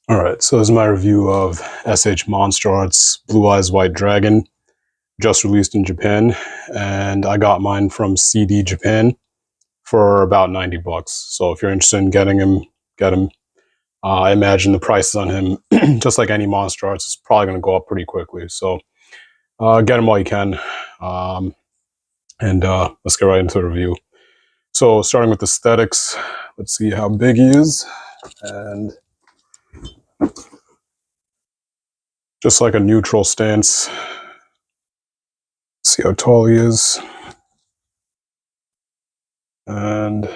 Alright, so this is my review of SH Monsterarts Blue Eyes White Dragon, just released in Japan, and I got mine from CD Japan for about 90 bucks. So if you're interested in getting him, get him. I imagine the prices on him, just like any Monsterarts, is probably going to go up pretty quickly. So get him while you can, and let's get right into the review. So starting with aesthetics, let's see how big he is, and just like a neutral stance. See how tall he is, and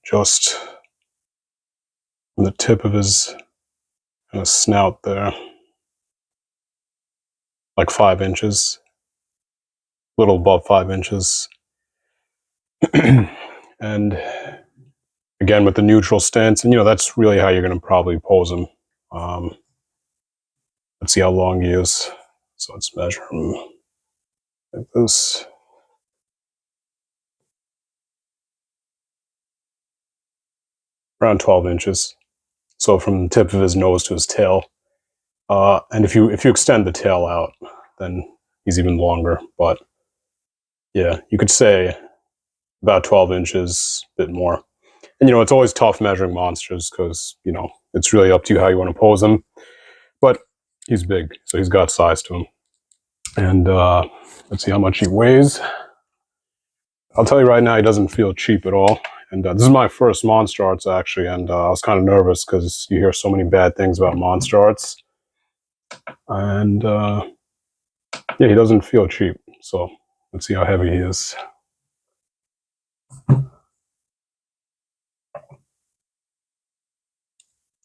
just from the tip of his kind of snout there, like 5 inches, a little above 5 inches. And again, with the neutral stance, and that's really how you're going to probably pose him. Let's see how long he is. So let's measure him like this. Around 12 inches. So from the tip of his nose to his tail. And if you extend the tail out, then he's even longer. But yeah, you could say about 12 inches, a bit more. And it's always tough measuring monsters because it's really up to you how you want to pose them. But he's big, so he's got size to him. And let's see how much he weighs. I'll tell you right now, he doesn't feel cheap at all. And this is my first Monsterarts, actually, and I was kind of nervous because you hear so many bad things about Monsterarts. And yeah, he doesn't feel cheap. So let's see how heavy he is.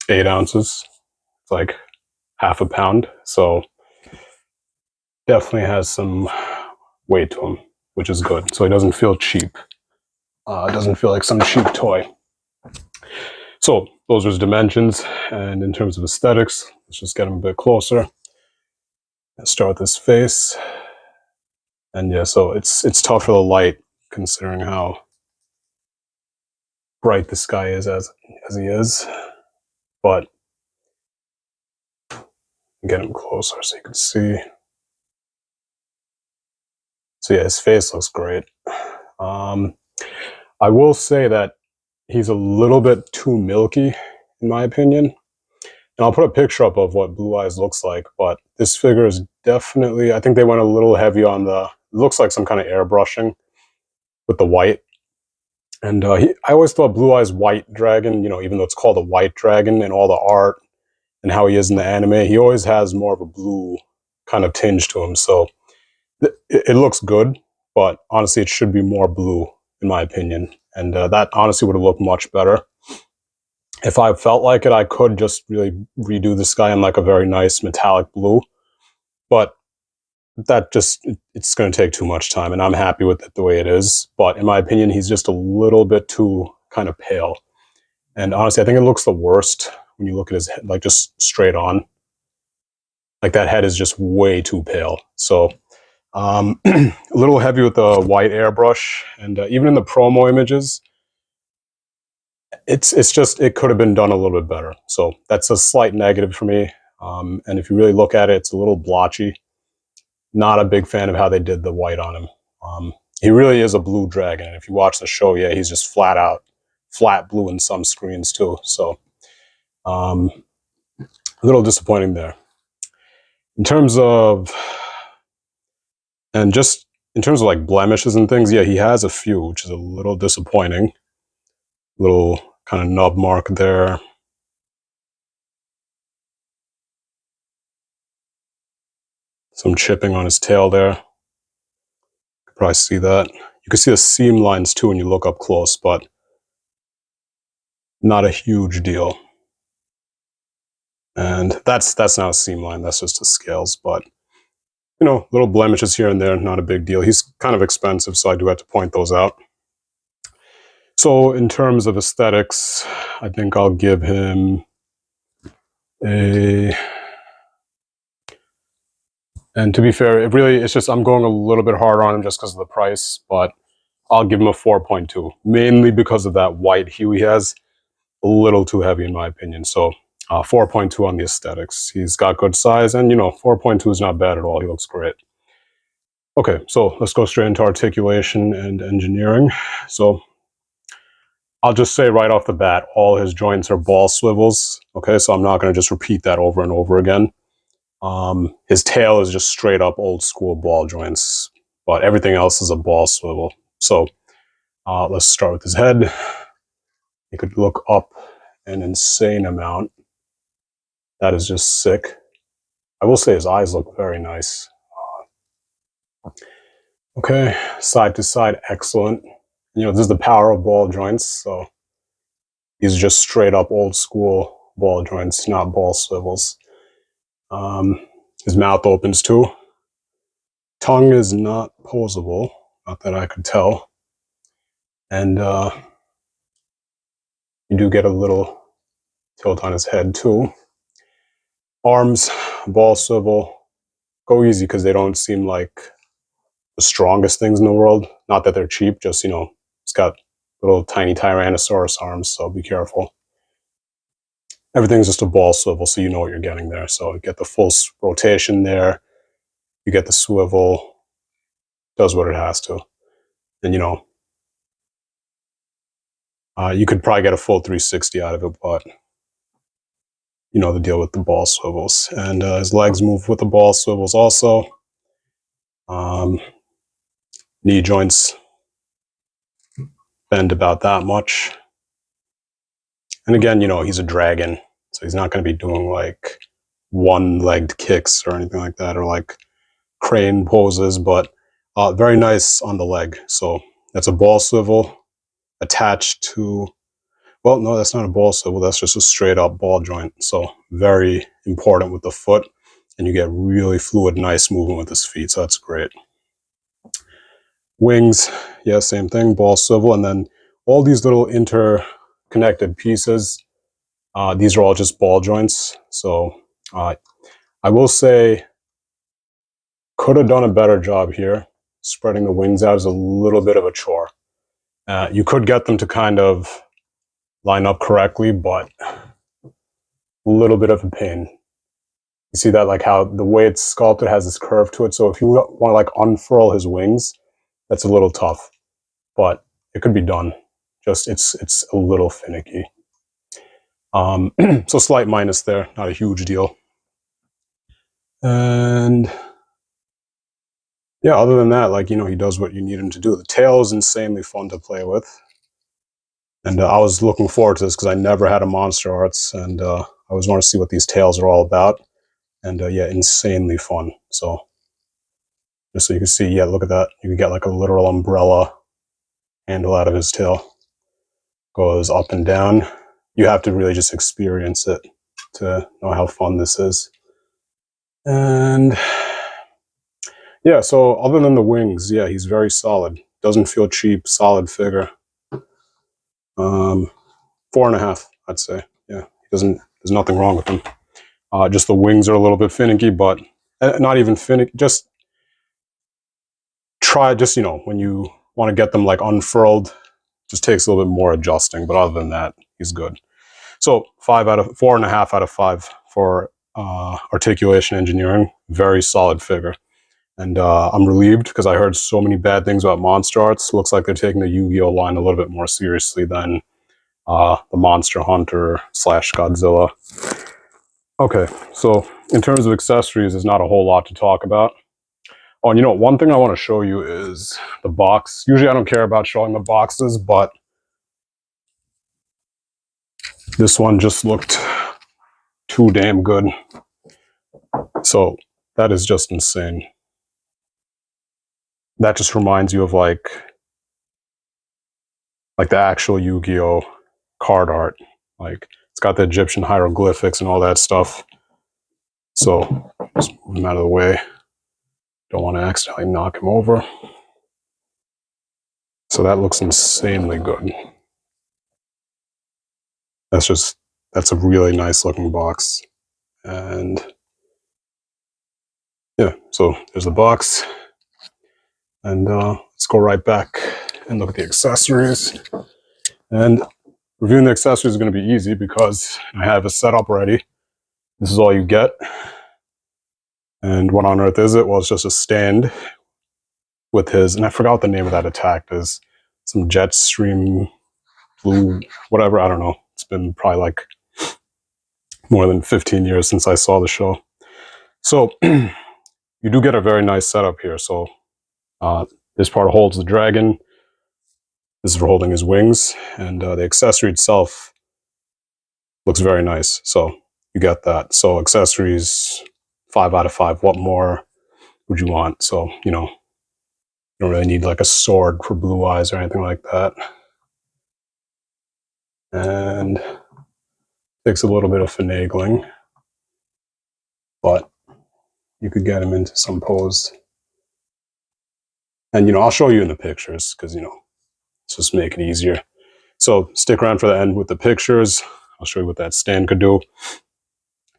Eight ounces. It's like half a pound. So definitely has some weight to him, which is good. So he doesn't feel cheap. It doesn't feel like some cheap toy. So those are his dimensions. And in terms of aesthetics, let's just get him a bit closer. Let's start with his face. And yeah, so it's tough for the light considering how bright the sky is as he is. But get him closer so you can see. So yeah, his face looks great. I will say that he's a little bit too milky, in my opinion. And I'll put a picture up of what Blue Eyes looks like, but this figure is definitely, I think they went a little heavy on it looks like some kind of airbrushing with the white. And I always thought Blue Eyes White Dragon, even though it's called a white dragon in all the art and how he is in the anime, he always has more of a blue kind of tinge to him. So it looks good, but honestly, it should be more blue, in my opinion. And that honestly would have looked much better. If I felt like it, I could just really redo this guy in like a very nice metallic blue. But that it's going to take too much time, and I'm happy with it the way it is. But in my opinion, he's just a little bit too kind of pale. And honestly, I think it looks the worst when you look at his head, like just straight on. Like that head is just way too pale. So a little heavy with the white airbrush, and even in the promo images, it could have been done a little bit better. So that's a slight negative for me. And if you really look at it, it's a little blotchy. Not a big fan of how they did the white on him. He really is a blue dragon. And if you watch the show, yeah, he's just flat blue in some screens too. So a little disappointing there. In terms of like blemishes and things, yeah, he has a few, which is a little disappointing. Little kind of nub mark there. Some chipping on his tail there. You can probably see that. You can see the seam lines too when you look up close, but not a huge deal. And that's not a seam line, that's just his scales. But little blemishes here and there, not a big deal. He's kind of expensive, so I do have to point those out. So in terms of aesthetics, I think I'll give him a... And to be fair, it's just I'm going a little bit hard on him just because of the price, but I'll give him a 4.2, mainly because of that white hue he has. A little too heavy in my opinion. So 4.2 on the aesthetics. He's got good size, and 4.2 is not bad at all. He looks great. Okay, so let's go straight into articulation and engineering. So I'll just say right off the bat, all his joints are ball swivels. Okay, so I'm not going to just repeat that over and over again. His tail is just straight up old school ball joints, but everything else is a ball swivel. So let's start with his head. You could look up an insane amount. That is just sick. I will say his eyes look very nice. Okay, side to side, excellent. This is the power of ball joints. So these are just straight up old school ball joints, not ball swivels. His mouth opens too. Tongue is not posable, not that I could tell. And you do get a little tilt on his head too. Arms, ball swivel. Go easy because they don't seem like the strongest things in the world. Not that they're cheap, just, it's got little tiny Tyrannosaurus arms, so be careful. Everything's just a ball swivel, so you know what you're getting there. So you get the full rotation there. You get the swivel. Does what it has to. And, you could probably get a full 360 out of it, but you know the deal with the ball swivels. And his legs move with the ball swivels also. Knee joints bend about that much. And again, he's a dragon, so he's not going to be doing like one-legged kicks or anything like that, or like crane poses, but very nice on the leg. So that's a ball swivel attached to, well, no, that's not a ball swivel. That's just a straight up ball joint. So very important with the foot, and you get really fluid, nice movement with his feet. So that's great. Wings, yeah, same thing, ball swivel, and then all these little interconnected pieces. These are all just ball joints. So I will say, could have done a better job here. Spreading the wings out is a little bit of a chore. You could get them to kind of line up correctly, but a little bit of a pain. You see that, like how the way it's sculpted has this curve to it. So if you want to like unfurl his wings, that's a little tough, but it could be done. Just it's a little finicky. So slight minus there, not a huge deal. And yeah, other than that, like, he does what you need him to do. The tail is insanely fun to play with. And I was looking forward to this because I never had a Monsterarts, and I always want to see what these tails are all about. And yeah, insanely fun. So just so you can see, yeah, look at that. You can get like a literal umbrella handle out of his tail. Goes up and down. You have to really just experience it to know how fun this is. And yeah, so other than the wings, yeah, he's very solid. Doesn't feel cheap, solid figure. 4.5, I'd say. Yeah, there's nothing wrong with him. Just the wings are a little bit finicky, but not even finicky. Just try, when you want to get them like unfurled, just takes a little bit more adjusting. But other than that, he's good. So 4.5 out of 5 for articulation engineering. Very solid figure. And I'm relieved because I heard so many bad things about Monsterarts. Looks like they're taking the Yu-Gi-Oh line a little bit more seriously than the Monster Hunter / Godzilla. Okay, so in terms of accessories, there's not a whole lot to talk about. Oh, and one thing I want to show you is the box. Usually I don't care about showing the boxes, but this one just looked too damn good. So that is just insane. That just reminds you of like the actual Yu-Gi-Oh card art. Like, it's got the Egyptian hieroglyphics and all that stuff. So just move him out of the way. Don't want to accidentally knock him over. So that looks insanely good. That's a really nice looking box. And yeah, so there's the box. And let's go right back and look at the accessories. And reviewing the accessories is going to be easy because I have a setup ready. This is all you get. And what on earth is it? Well, it's just a stand with his, and I forgot what the name of that attack is. Some Jetstream Blue, whatever, I don't know. It's been probably like more than 15 years since I saw the show. So you do get a very nice setup here. So this part holds the dragon. This is for holding his wings. And the accessory itself looks very nice. So you get that. So accessories, 5 out of 5. What more would you want? So, you know, you don't really need like a sword for Blue Eyes or anything like that. And takes a little bit of finagling, but you could get him into some pose. And, you know, I'll show you in the pictures because, you know, let's just make it easier. So stick around for the end with the pictures. I'll show you what that stand could do.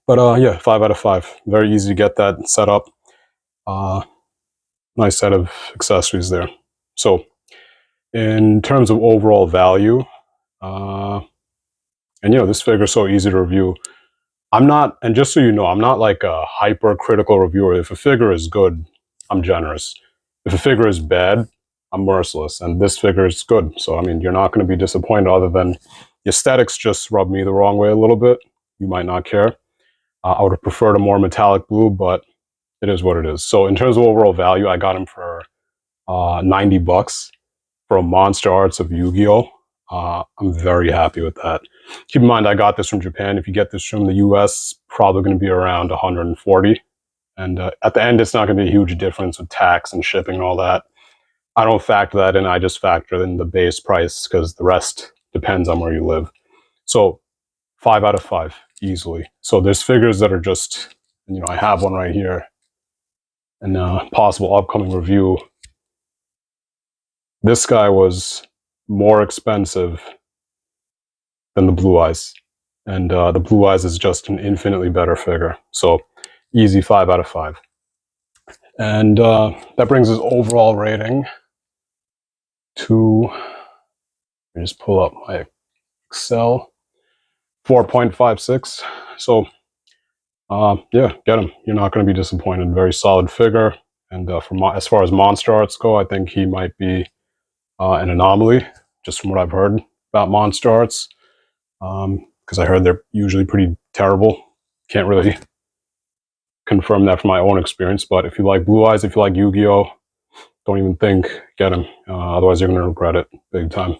But yeah, 5 out of 5. Very easy to get that set up. Nice set of accessories there. So in terms of overall value, and you know, this figure is so easy to review. I'm not, and just so you know, I'm not like a hyper-critical reviewer. If a figure is good, I'm generous. If a figure is bad, I'm merciless. And this figure is good. So, I mean, you're not going to be disappointed other than the aesthetics just rub me the wrong way a little bit. You might not care. I would have preferred a more metallic blue, but it is what it is. So in terms of overall value, I got him for $90 from Monsterarts of Yu-Gi-Oh! I'm very happy with that. Keep in mind, I got this from Japan. If you get this from the US, probably going to be around 140. And at the end, it's not going to be a huge difference with tax and shipping and all that. I don't factor that in. I just factor in the base price because the rest depends on where you live. So 5 out of 5, easily. So there's figures that are just, you know, I have one right here. And possible upcoming review. This guy was more expensive than the Blue Eyes. And the Blue Eyes is just an infinitely better figure. So easy 5 out of 5. And that brings his overall rating to, let me just pull up my Excel, 4.56. So yeah, get him. You're not going to be disappointed. Very solid figure. And as far as Monsterarts go, I think he might be an anomaly, just from what I've heard about Monsterarts. Because I heard they're usually pretty terrible. Can't really confirm that from my own experience, but if you like Blue Eyes, if you like Yu-Gi-Oh, don't even think, get them. Otherwise, you're going to regret it big time.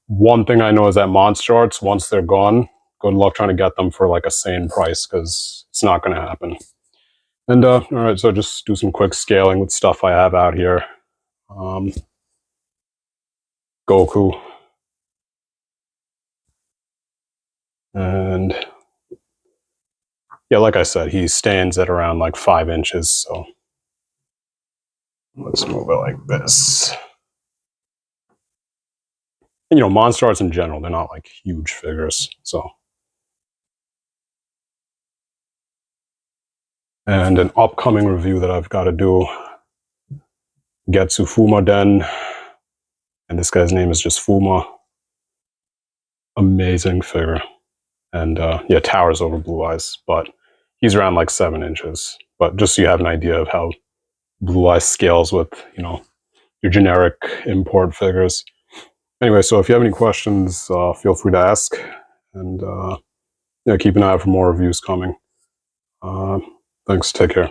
One thing I know is that Monsterarts, once they're gone, good luck trying to get them for like a sane price because it's not going to happen. And all right, so just do some quick scaling with stuff I have out here. Goku. And yeah, like I said, he stands at around like 5 inches, so let's move it like this. And, you know, Monsterarts in general, they're not like huge figures, so. And an upcoming review that I've got to do, Getsu Fuma Den, and this guy's name is just Fuma. Amazing figure. And yeah, towers over Blue Eyes, but he's around like 7 inches. But just so you have an idea of how Blue Eyes scales with, you know, your generic import figures. Anyway, so if you have any questions, feel free to ask. And yeah, keep an eye out for more reviews coming. Thanks. Take care.